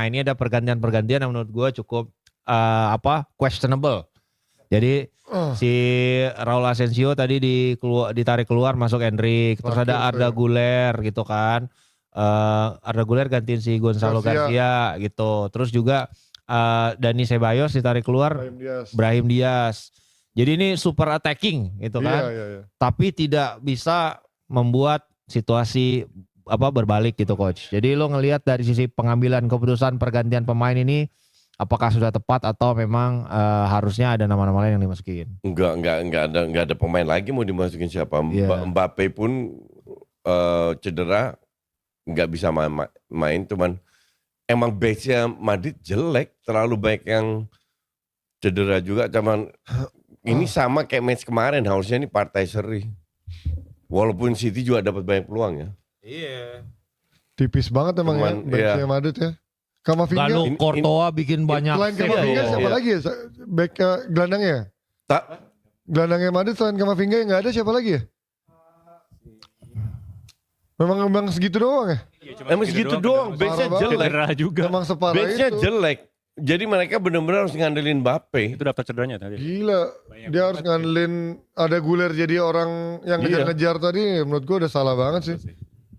Nah ini ada pergantian-pergantian yang menurut gue cukup questionable. Jadi si Raul Asensio tadi ditarik keluar masuk Endrick. Terus ada Arda Güler gitu kan. Arda Güler gantiin si Gonzalo Garcia gitu. Terus juga Dani Ceballos ditarik keluar Brahim Diaz. Jadi ini super attacking gitu kan. Iya. Tapi tidak bisa membuat situasi berbalik gitu coach. Jadi lo ngelihat dari sisi pengambilan keputusan pergantian pemain ini apakah sudah tepat atau memang harusnya ada nama-nama lain yang dimasukin? Enggak ada pemain lagi mau dimasukin siapa. Mbappe pun cedera nggak bisa main, cuman emang base-nya Madrid jelek, terlalu baik yang cedera juga. Cuman ini sama kayak match kemarin, harusnya ini partai seri. Walaupun City juga dapat banyak peluang ya. Iya. Tipis banget emang ya backnya Madrid ya. Kamavinga. Lalu Courtois bikin banyak. Selain Kamavinga siapa lagi ya? Back gelandangnya? Gelandangnya Madrid selain Kamavinga nggak ada siapa lagi ya? Memang segitu doang ya? Emang segitu doang, base-nya jelek. Juga. Emang separah Base-nya itu. jelek. Jadi mereka benar-benar harus ngandelin Mbappe. Itu dapat cederanya tadi. Gila, dia harus ngandelin ada Güler jadi orang yang ngejar-ngejar tadi. Menurut gue udah salah banget sih.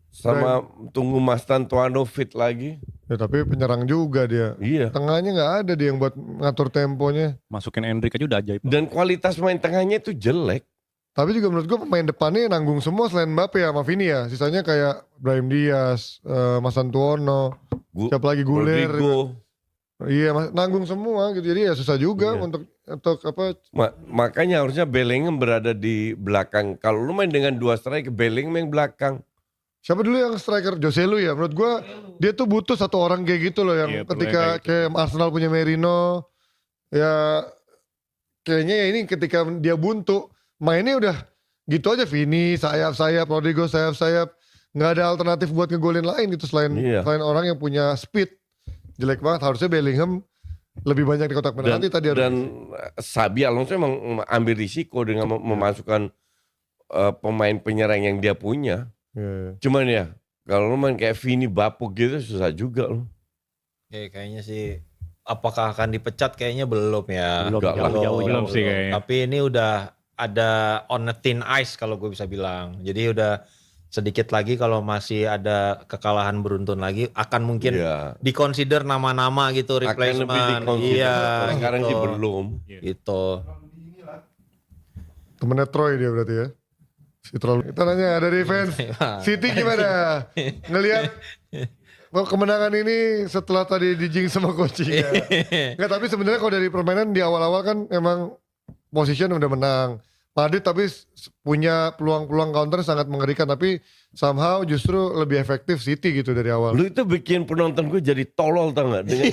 Sama tunggu Mas Tantuano fit lagi. Ya tapi penyerang juga dia. Iya. Tengahnya nggak ada dia yang buat ngatur temponya. Masukin Endrick aja udah ajaib. Dan kualitas main tengahnya itu jelek. Tapi juga menurut gue pemain depannya nanggung semua selain Mbappe sama Vini ya. Sisanya kayak Brahim Diaz, Mas Antuono, siapa lagi Güler. Rodrigo. Iya nanggung semua gitu. Jadi ya susah juga untuk apa. Makanya harusnya Bellingham berada di belakang. Kalau lu main dengan dua striker, Bellingham yang belakang. Siapa dulu yang striker? Joselu ya. Menurut gue dia tuh butuh satu orang kayak gitu loh. Yang ketika kayak Arsenal punya Merino. Ya kayaknya ya ini ketika dia buntu. Mainnya udah gitu aja. Vini sayap-sayap, Rodrigo sayap-sayap. Nggak ada alternatif buat ngegolin lain gitu. Selain orang yang punya speed. Jelek banget. Harusnya Bellingham lebih banyak di kotak penalti tadi. Dan Xabi Alonso emang ambil risiko dengan memasukkan pemain penyerang yang dia punya. Cuman ya kalau lu main kayak Vini bapuk gitu susah juga lu. Kayaknya sih apakah akan dipecat kayaknya belum ya. Belum sih kayaknya. Tapi ini udah ada on a thin ice kalau gue bisa bilang. Jadi udah sedikit lagi kalau masih ada kekalahan beruntun lagi akan mungkin dikonsider nama-nama gitu replacement. Iya. Sekarang sih belum. Gitu. Temennya Troy dia berarti ya. Si Troy. Kita nanya dari fans City gimana? Ngelihat kemenangan ini setelah tadi dijing sama coaching ya. Enggak, tapi sebenarnya kalau dari permainan di awal-awal kan emang position udah menang. Madrid tapi punya peluang-peluang counter sangat mengerikan, tapi somehow justru lebih efektif City gitu dari awal. Lu itu bikin penonton gue jadi tolol tau gak? Dengan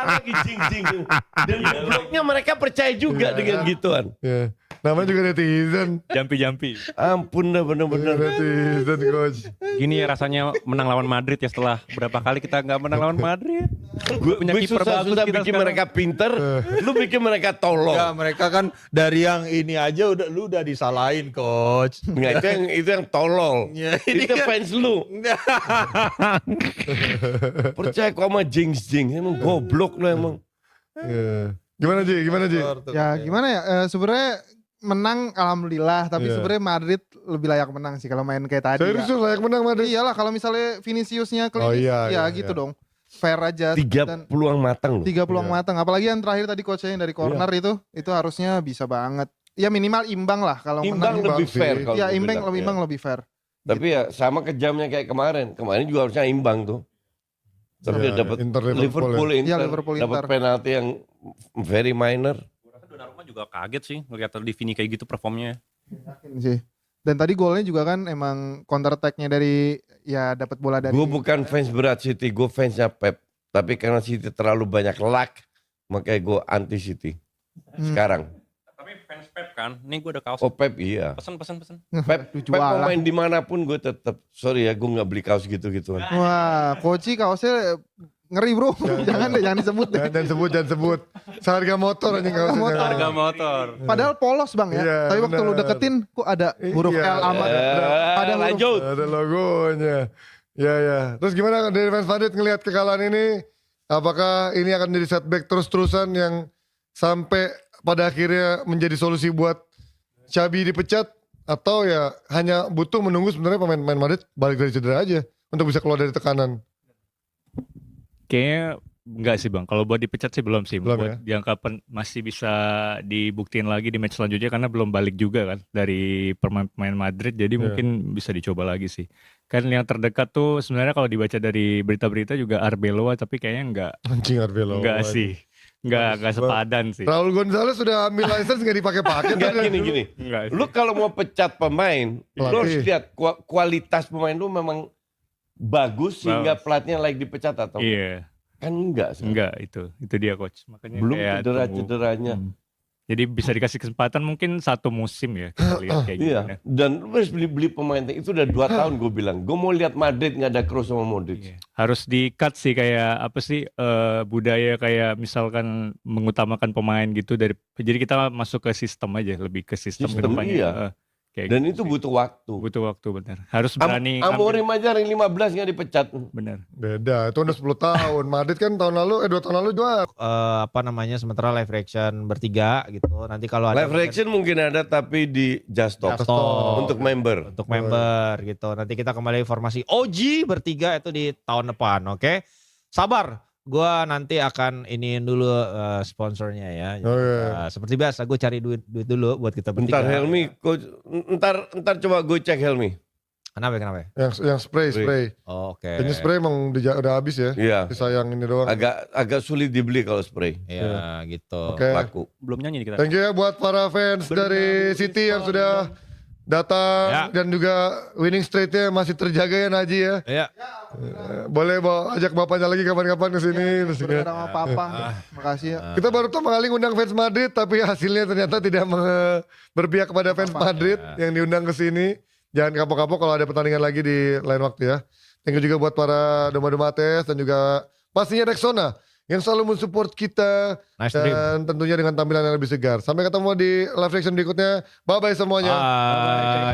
lagi jing-jing. Dan gobloknya mereka percaya juga dengan gituan. Ya. Namanya juga netizen. Jampi. Ampun dah bener-bener. Netizen coach. Gini ya rasanya menang lawan Madrid ya setelah berapa kali kita gak menang lawan Madrid. Gue susah bikin mereka pinter, lu bikin mereka tolol. Ya, mereka kan dari yang ini aja lu udah disalahin coach. Enggak, itu yang tolol. Itu fans lu. Percaya kok sama jing-jing, emang goblok lu emang. Gimana Ji? Ya gimana ya, sebenarnya menang alhamdulillah, tapi sebenarnya Madrid lebih layak menang sih kalau main kayak tadi. Serius layak menang Madrid? Iyalah kalau misalnya Viniciusnya clean, gitu dong. Fair aja. 3 peluang matang loh. 3 peluang matang, apalagi yang terakhir tadi coachnya yang dari corner itu harusnya bisa banget. Ya minimal imbang lah kalau menang. Imbang lebih fair. Ya imbang lebih fair. Tapi ya sama kejamnya kayak kemarin. Kemarin juga harusnya imbang tuh. Tapi dapat Liverpool dapat penalti yang very minor. Gue rasa Donnarumma juga kaget sih ngeliat di Vini kayak gitu performnya. Yakin sih. Dan tadi golnya juga kan emang counter attack-nya dari dapat bola dari. Gue bukan fans berat City, gue fansnya Pep. Tapi karena City terlalu banyak luck, makanya gue anti City. Sekarang. Tapi fans Pep kan, nih gue ada kaos. Oh Pep iya. Pesen. Pep mau main dimanapun gue tetap. Sorry ya, gue nggak beli kaos gitu-gituan. Wah, Koci kaosnya ngeri bro. Jangan disebut deh. Jangan sebut. Seharga motor aja kaosnya. Harga motor. Padahal polos bang ya. Tapi waktu lu deketin kok ada huruf L amat. Lanjut. Ada logonya. Ya. Terus gimana dari fans Madrid ngelihat kekalahan ini? Apakah ini akan menjadi setback terus-terusan yang sampai pada akhirnya menjadi solusi buat Xabi dipecat? Atau ya hanya butuh menunggu sebenarnya pemain-pemain Madrid balik dari cedera aja untuk bisa keluar dari tekanan? Kayaknya enggak sih Bang. Kalau buat dipecat sih belum sih. Belum Buat jangka masih bisa dibuktiin lagi di match selanjutnya karena belum balik juga kan dari pemain Madrid. Jadi mungkin bisa dicoba lagi sih. Kan yang terdekat tuh sebenarnya kalau dibaca dari berita-berita juga Arbeloa, tapi kayaknya enggak. Anjing Arbeloa. Enggak sih. Enggak sepadan sih. Raul Gonzalez sudah ambil license gak dipakai-pakai. Enggak gini. Enggak sih. Lu kalau mau pecat pemain, lu harus Pelatih. lihat kualitas pemain lu memang bagus sehingga pelatihnya layak dipecat atau Iya. kan enggak. Enggak itu dia coach. Makanya Belum kayak cedera-cederanya. Jadi bisa dikasih kesempatan mungkin 1 musim ya kita lihat kayak Iya, gimana. dan lu harus beli pemain itu udah 2 tahun gue bilang. Gue mau lihat Madrid nggak ada Kroos sama Modric. Iya. Harus di-cut sih kayak apa sih budaya kayak misalkan mengutamakan pemain gitu jadi kita masuk ke sistem aja, lebih ke sistem Sistem, kedepannya. iya. Kayak Dan gitu itu sih. butuh waktu. butuh waktu benar. Harus berani Amorim aja yang 15 nggak dipecat. benar. Beda, itu udah 10 tahun. Madrid kan 2 tahun lalu juara. Sementara live reaction bertiga gitu. Nanti kalau ada Live reaction mungkin ada tapi di Just Talk. Just Talk. Untuk member. untuk member gitu. Nanti kita kembali formasi OG bertiga itu di tahun depan, oke? Sabar, gua nanti akan iniin dulu sponsornya ya. Seperti biasa, gue cari duit dulu buat kita bertiga. Ntar Helmi, ntar coba gue cek Helmi. Kenapa? Yang spray. Oh, oke. Kayaknya spray emang udah habis ya. Iya. Sisa yang ini doang. Agak sulit dibeli kalau spray. Iya, gitu. Oke. Laku. Belum nyanyi nih kita. Thank you ya buat para fans dari City yang sudah datang Ya. dan juga winning streaknya masih terjaga ya Naji ya. Iya. Boleh ajak bapaknya lagi kapan-kapan ke sini. Berada sama papa. Makasih ya. Kita baru pertama kali ngundang fans Madrid tapi hasilnya ternyata tidak berpihak kepada fans Madrid yang diundang ke sini. Jangan kapok-kapok kalau ada pertandingan lagi di lain waktu ya. Thank you juga buat para Doma-Doma Tes dan juga pastinya Rexona yang selalu mensupport kita Nice dream. dan tentunya dengan tampilan yang lebih segar. Sampai ketemu di live reaction berikutnya. Bye-bye semuanya. Bye.